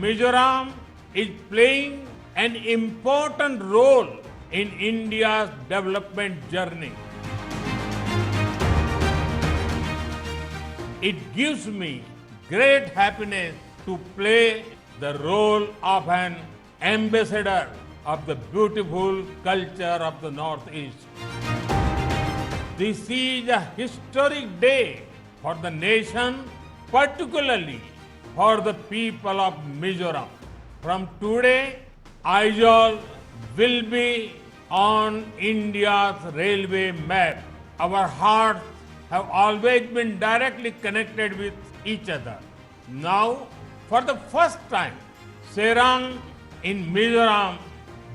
Mizoram is playing an important role in India's development journey. It gives me great happiness to play the role of an ambassador of the beautiful culture of the Northeast. This is a historic day for the nation, particularly for the people of Mizoram. From today, Aizawl will be on India's railway map. Our hearts have always been directly connected with each other. Now, for the first time, Serang in Mizoram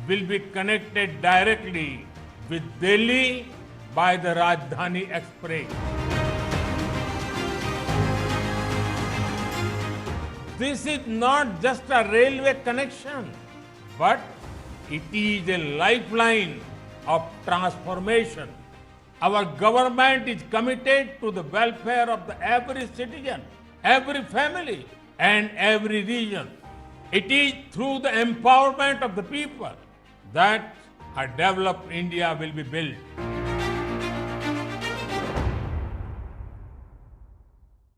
will be connected directly with Delhi by the Rajdhani Express. This is not just a railway connection, but it is a lifeline of transformation. Our government is committed to the welfare of every citizen, every family, and every region. It is through the empowerment of the people that a developed India will be built.